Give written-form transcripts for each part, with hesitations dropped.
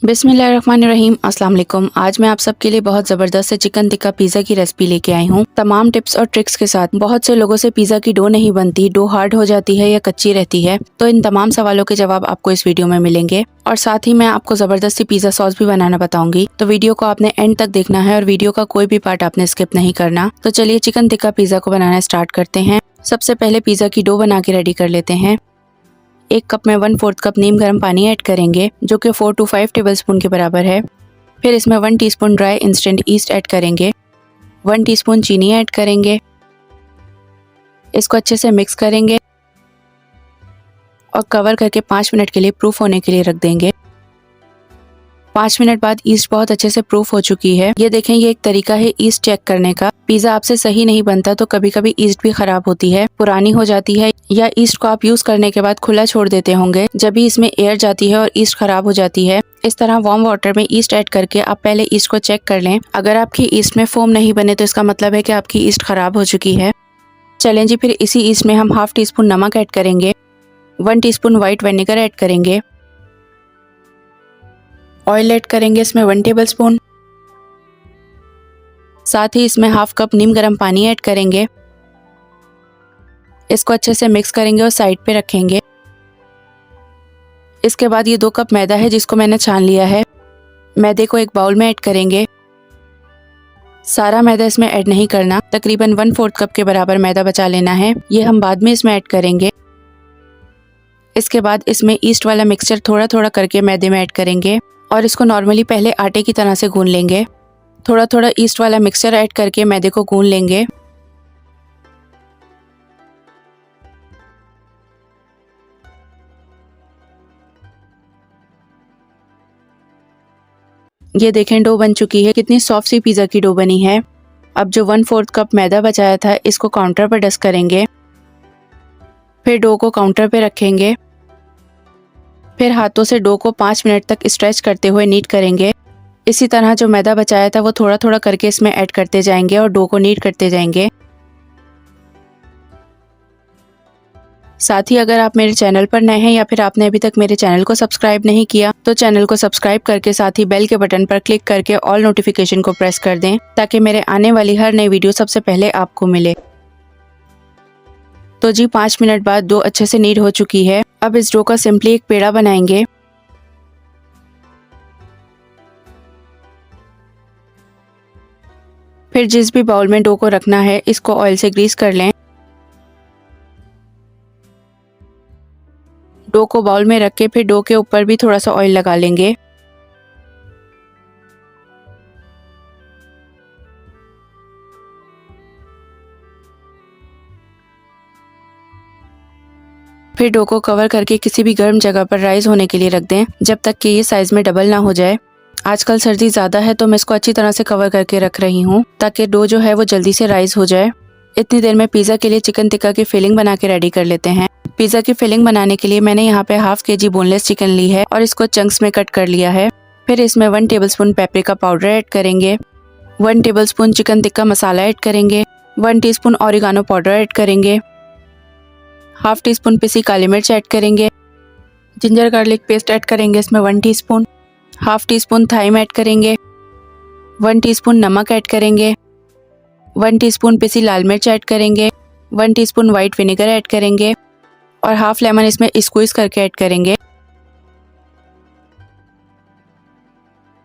बिस्मिल्लाहिर्रहमानिर्रहीम, अस्सलाम वालेकुम। आज मैं आप सबके लिए बहुत ज़बरदस्त चिकन टिक्का पिज़्ज़ा की रेसिपी लेके आई हूँ, तमाम टिप्स और ट्रिक्स के साथ। बहुत से लोगों से पिज़्ज़ा की डो नहीं बनती, डो हार्ड हो जाती है या कच्ची रहती है, तो इन तमाम सवालों के जवाब आपको इस वीडियो में मिलेंगे। और साथ ही मैं आपको ज़बरदस्ती पिज़्ज़ा सॉस भी बनाना बताऊंगी, तो वीडियो को आपने एंड तक देखना है और वीडियो का कोई भी पार्ट आपने स्किप नहीं करना। तो चलिए चिकन टिक्का पिज़्ज़ा को बनाना स्टार्ट करते हैं। सबसे पहले पिज़्ज़ा की डो बना के रेडी कर लेते हैं। 1 कप में 1/4 कप नीम गर्म पानी ऐड करेंगे, जो कि 4 to 5 टेबलस्पून के बराबर है। फिर इसमें 1 teaspoon dry instant east add करेंगे, 1 टीस्पून चीनी ऐड करेंगे। इसको अच्छे से मिक्स करेंगे और कवर करके 5 मिनट के लिए प्रूफ होने के लिए रख देंगे। 5 मिनट बाद ईस्ट बहुत अच्छे से प्रूफ हो चुकी है। ये देखें, ये एक तरीका है ईस्ट चेक करने का। पिज़्ज़ा आपसे सही नहीं बनता तो कभी कभी ईस्ट भी खराब होती है, पुरानी हो जाती है, या ईस्ट को आप यूज करने के बाद खुला छोड़ देते होंगे, जब भी इसमें एयर जाती है और ईस्ट खराब हो जाती है। इस तरह वार्म वाटर में ईस्ट ऐड करके आप पहले ईस्ट को चेक कर लें। अगर आपकी ईस्ट में फोम नहीं बने तो इसका मतलब है कि आपकी ईस्ट खराब हो चुकी है। चलें जी, फिर इसी ईस्ट में हम हाफ टीस्पून नमक ऐड करेंगे, 1 टीस्पून व्हाइट विनेगर ऐड करेंगे, ऑयल ऐड करेंगे इसमें 1 टेबलस्पून, साथ ही इसमें हाफ कप नीम गर्म पानी ऐड करेंगे। इसको अच्छे से मिक्स करेंगे और साइड पे रखेंगे। इसके बाद ये 2 कप मैदा है जिसको मैंने छान लिया है। मैदे को एक बाउल में ऐड करेंगे। सारा मैदा इसमें ऐड नहीं करना, तकरीबन 1/4 कप के बराबर मैदा बचा लेना है, ये हम बाद में इसमें ऐड करेंगे। इसके बाद इसमें ईस्ट वाला मिक्सचर थोड़ा थोड़ा करके मैदे में ऐड करेंगे और इसको नॉर्मली पहले आटे की तरह से गूंद लेंगे। थोड़ा थोड़ा ईस्ट वाला मिक्सचर ऐड करके मैदे को गूंद लेंगे। ये देखें, डो बन चुकी है। कितनी सॉफ्ट सी पिज़्ज़ा की डो बनी है। अब जो 1/4 कप मैदा बचाया था इसको काउंटर पर डस्ट करेंगे। फिर डो को काउंटर पे रखेंगे। फिर हाथों से डो को 5 मिनट तक स्ट्रेच करते हुए नीट करेंगे। इसी तरह जो मैदा बचाया था वो थोड़ा थोड़ा करके इसमें ऐड करते जाएंगे और डो को नीट करते जाएंगे। साथ ही अगर आप मेरे चैनल पर नए हैं या फिर आपने अभी तक मेरे चैनल को सब्सक्राइब नहीं किया तो चैनल को सब्सक्राइब करके साथ ही बेल के बटन पर क्लिक करके ऑल नोटिफिकेशन को प्रेस कर दें, ताकि मेरे आने वाली हर नई वीडियो सबसे पहले आपको मिले। तो जी 5 मिनट बाद डो अच्छे से नीट हो चुकी है। अब इस डो का सिंपली एक पेड़ा बनाएंगे। फिर जिस भी बाउल में डो को रखना है इसको ऑयल से ग्रीस कर लें। डो को बाउल में रख के फिर डो के ऊपर भी थोड़ा सा ऑयल लगा लेंगे। फिर डो को कवर करके किसी भी गर्म जगह पर राइज होने के लिए रख दें, जब तक कि ये साइज में डबल ना हो जाए। आजकल सर्दी ज़्यादा है तो मैं इसको अच्छी तरह से कवर करके रख रही हूँ, ताकि डो जो है वो जल्दी से राइज हो जाए। इतनी देर में पिज़्ज़ा के लिए चिकन टिक्का की फिलिंग बना के रेडी कर लेते हैं। पिज़्ज़ा की फिलिंग बनाने के लिए मैंने यहाँ पे हाफ kg बोनलेस चिकन ली है और इसको चंक्स में कट कर लिया है। फिर इसमें 1 टेबलस्पून पेपरिका पाउडर ऐड करेंगे, 1 tablespoon chicken tikka masala add करेंगे, 1 टीस्पून ऑरिगानो पाउडर ऐड करेंगे, हाफ टीस्पून पिसी काली मिर्च ऐड करेंगे, जिंजर गार्लिक पेस्ट ऐड करेंगे इसमें 1 teaspoon, half teaspoon thyme add करेंगे, 1 टीस्पून नमक ऐड करेंगे, 1 टीस्पून पिसी लाल मिर्च ऐड करेंगे, 1 टीस्पून व्हाइट विनेगर ऐड करेंगे और हाफ लेमन इसमें स्क्वीज करके ऐड करेंगे।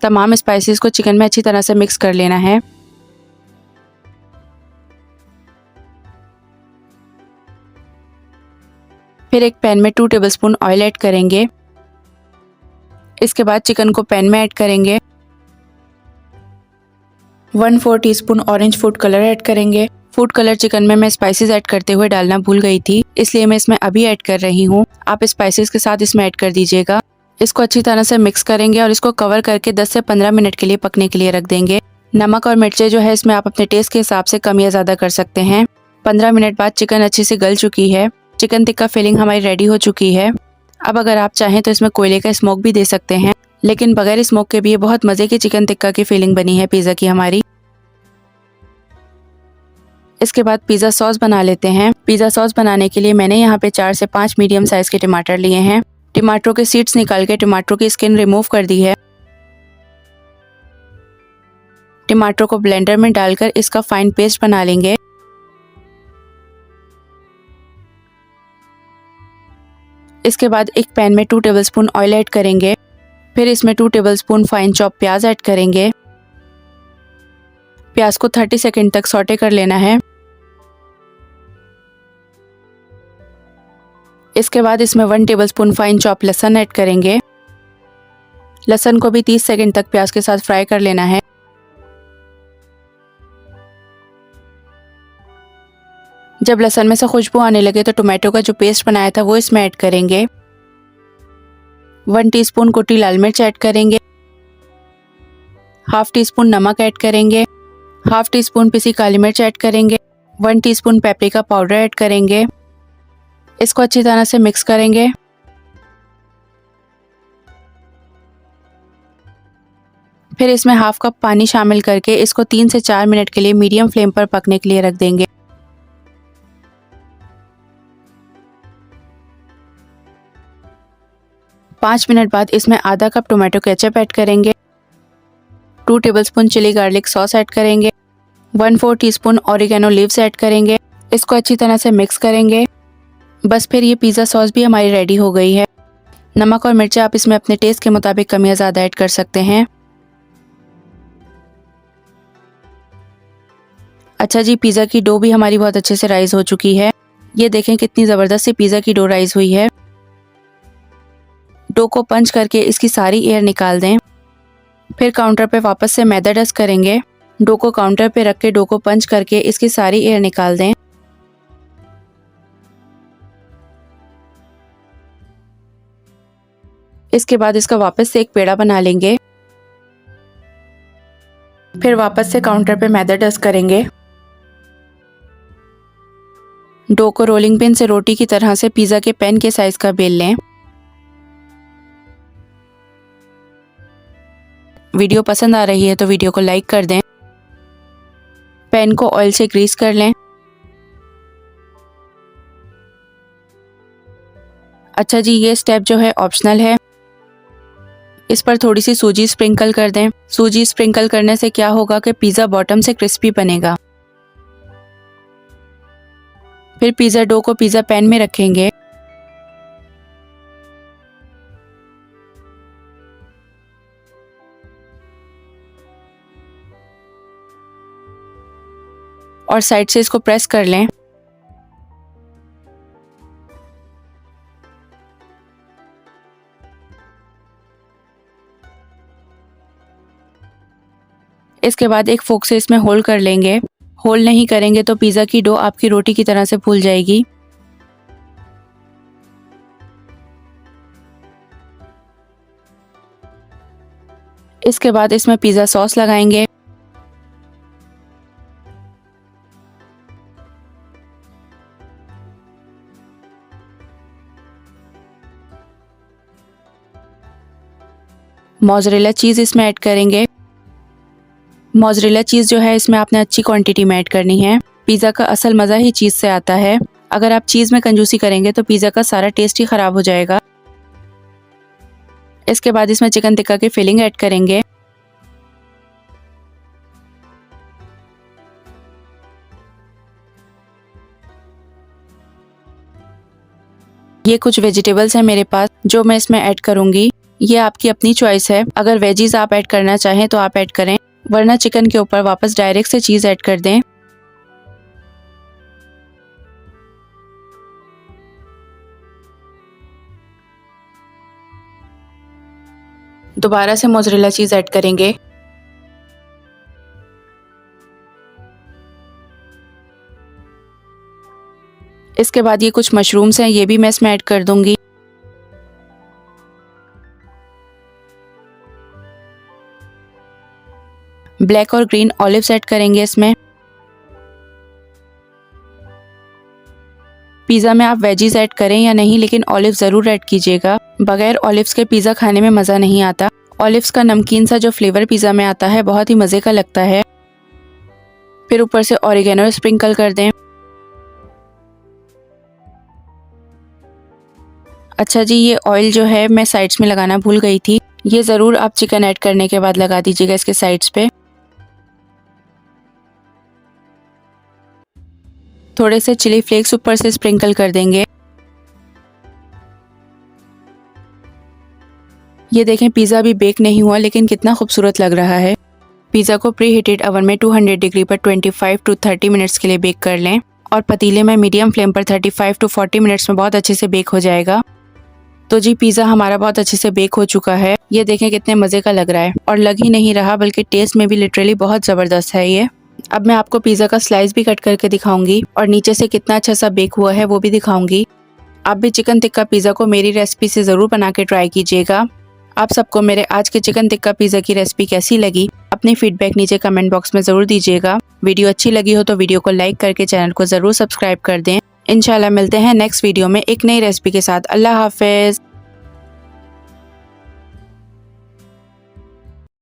तमाम स्पाइसेस को चिकन में अच्छी तरह से मिक्स कर लेना है। फिर एक पैन में 2 टेबलस्पून ऑयल ऐड करेंगे। इसके बाद चिकन को पैन में ऐड करेंगे। 1/4 teaspoon orange food colour add करेंगे। फूड कलर चिकन में मैं स्पाइसेस ऐड करते हुए डालना भूल गई थी, इसलिए मैं इसमें अभी ऐड कर रही हूँ। आप स्पाइसेस के साथ इसमें ऐड कर दीजिएगा। इसको अच्छी तरह से मिक्स करेंगे और इसको कवर करके 10 से 15 मिनट के लिए पकने के लिए रख देंगे। नमक और मिर्चें जो है इसमें आप अपने टेस्ट के हिसाब से कम या ज़्यादा कर सकते हैं। 15 मिनट बाद चिकन अच्छे से गल चुकी है। चिकन टिक्का फिलिंग हमारी रेडी हो चुकी है। अब अगर आप चाहें तो इसमें कोयले का स्मोक भी दे सकते हैं, लेकिन बगैर स्मोक के भी ये बहुत मज़े की चिकन टिक्का की फिलिंग बनी है पिज़्ज़ा की हमारी। इसके बाद पिज़्ज़ा सॉस बना लेते हैं। पिज़्ज़ा सॉस बनाने के लिए मैंने यहाँ पे 4 से 5 मीडियम साइज़ के टमाटर लिए हैं। टमाटरों के सीड्स निकाल के टमाटरों की स्किन रिमूव कर दी है। टमाटर को ब्लेंडर में डालकर इसका फाइन पेस्ट बना लेंगे। इसके बाद एक पैन में 2 टेबलस्पून ऑयल ऐड करेंगे। फिर इसमें 2 टेबलस्पून फाइन चॉप प्याज ऐड करेंगे। प्याज को 30 सेकंड तक सौटे कर लेना है। इसके बाद इसमें 1 टेबलस्पून फाइन चॉप लहसुन ऐड करेंगे। लहसुन को भी 30 सेकंड तक प्याज के साथ फ्राई कर लेना है। जब लहसुन में से खुशबू आने लगे तो टोमेटो का जो पेस्ट बनाया था वो इसमें ऐड करेंगे। 1 टीस्पून कुटी लाल मिर्च ऐड करेंगे। हाफ टी स्पून नमक ऐड करेंगे। हाफ टी स्पून पिसी काली मिर्च ऐड करेंगे। 1 टीस्पून पेपरिका पाउडर ऐड करेंगे। इसको अच्छी तरह से मिक्स करेंगे। फिर इसमें हाफ कप पानी शामिल करके इसको 3 से 4 मिनट के लिए मीडियम फ्लेम पर पकने के लिए रख देंगे। 5 मिनट बाद इसमें आधा कप टोमेटो केचप ऐड करेंगे। 2 tablespoon chilli garlic sauce add करेंगे। 1/4 टीस्पून ऑरिगेनो लीव्स ऐड करेंगे। इसको अच्छी तरह से मिक्स करेंगे। बस फिर ये पिज़्ज़ा सॉस भी हमारी रेडी हो गई है। नमक और मिर्च आप इसमें अपने टेस्ट के मुताबिक कम या ज़्यादा ऐड कर सकते हैं। अच्छा जी, पिज़्ज़ा की डो भी हमारी बहुत अच्छे से राइज हो चुकी है। ये देखें कितनी ज़बरदस्त सी पिज़्ज़ा की डो राइज हुई है। डो को पंच करके इसकी सारी एयर निकाल दें। फिर काउंटर पे वापस से मैदा डस्ट करेंगे। डो को काउंटर पे रख के डो को पंच करके इसकी सारी एयर निकाल दें। इसके बाद इसका वापस से एक पेड़ा बना लेंगे। फिर वापस से काउंटर पे मैदा डस्ट करेंगे। डो को रोलिंग पिन से रोटी की तरह से पिज़्ज़ा के पैन के साइज का बेल लें। वीडियो पसंद आ रही है तो वीडियो को लाइक कर दें। पैन को ऑयल से ग्रीस कर लें। अच्छा जी, ये स्टेप जो है ऑप्शनल है। इस पर थोड़ी सी सूजी स्प्रिंकल कर दें। सूजी स्प्रिंकल करने से क्या होगा कि पिज़्ज़ा बॉटम से क्रिस्पी बनेगा। फिर पिज़्ज़ा डो को पिज़्ज़ा पैन में रखेंगे। और साइड से इसको प्रेस कर लें। इसके बाद एक फोक से इसमें होल कर लेंगे। होल नहीं करेंगे तो पिज़्ज़ा की डो आपकी रोटी की तरह से फूल जाएगी। इसके बाद इसमें पिज़्ज़ा सॉस लगाएंगे। मोज़रेला चीज़ इसमें ऐड करेंगे। मोज़रेला चीज़ जो है इसमें आपने अच्छी क्वांटिटी में ऐड करनी है। पिज़्ज़ा का असल मज़ा ही चीज़ से आता है। अगर आप चीज़ में कंजूसी करेंगे तो पिज़्ज़ा का सारा टेस्ट ही ख़राब हो जाएगा। इसके बाद इसमें चिकन टिक्का की फिलिंग ऐड करेंगे। ये कुछ वेजिटेबल्स हैं मेरे पास जो मैं इसमें ऐड करूँगी। ये आपकी अपनी चॉइस है। अगर वेजीज आप ऐड करना चाहें तो आप ऐड करें, वरना चिकन के ऊपर वापस डायरेक्ट से चीज़ ऐड कर दें। दोबारा से मोज़रेला चीज़ ऐड करेंगे। इसके बाद ये कुछ मशरूम्स हैं, ये भी मैं इसमें ऐड कर दूंगी। ब्लैक और ग्रीन ऑलिव्स ऐड करेंगे इसमें। पिज़्ज़ा में आप वेजीज ऐड करें या नहीं, लेकिन ऑलिव ज़रूर ऐड कीजिएगा। बगैर ऑलिव्स के पिज़्ज़ा खाने में मज़ा नहीं आता। ऑलिव्स का नमकीन सा जो फ्लेवर पिज़्ज़ा में आता है बहुत ही मज़े का लगता है। फिर ऊपर से ऑरिगेनो स्प्रिंकल कर दें। अच्छा जी, ये ऑयल जो है मैं साइड्स में लगाना भूल गई थी। ये ज़रूर आप चिकन ऐड करने के बाद लगा दीजिएगा इसके साइड्स पे। थोड़े से चिली फ्लेक्स ऊपर से स्प्रिंकल कर देंगे। ये देखें पिज़्ज़ा अभी बेक नहीं हुआ लेकिन कितना खूबसूरत लग रहा है। पिज़्ज़ा को प्री हीटेड ओवन में 200 डिग्री पर 25 टू 30 मिनट्स के लिए बेक कर लें और पतीले में मीडियम फ्लेम पर 35 टू 40 मिनट्स में बहुत अच्छे से बेक हो जाएगा। तो जी पिज़्ज़ा हमारा बहुत अच्छे से बेक हो चुका है। ये देखें कितने मज़े का लग रहा है और लग ही नहीं रहा बल्कि टेस्ट में भी लिटरली बहुत ज़बरदस्त है ये। अब मैं आपको पिज़्ज़ा का स्लाइस भी कट करके दिखाऊंगी और नीचे से कितना अच्छा सा बेक हुआ है वो भी दिखाऊंगी। आप भी चिकन टिक्का पिज़्ज़ा को मेरी रेसिपी से ज़रूर बना के ट्राई कीजिएगा। आप सबको मेरे आज के चिकन टिक्का पिज़्ज़ा की रेसिपी कैसी लगी अपनी फीडबैक नीचे कमेंट बॉक्स में ज़रूर दीजिएगा। वीडियो अच्छी लगी हो तो वीडियो को लाइक करके चैनल को ज़रूर सब्सक्राइब कर दें। इंशाल्लाह मिलते हैं नेक्स्ट वीडियो में एक नई रेसिपी के साथ। अल्लाह हाफिज़।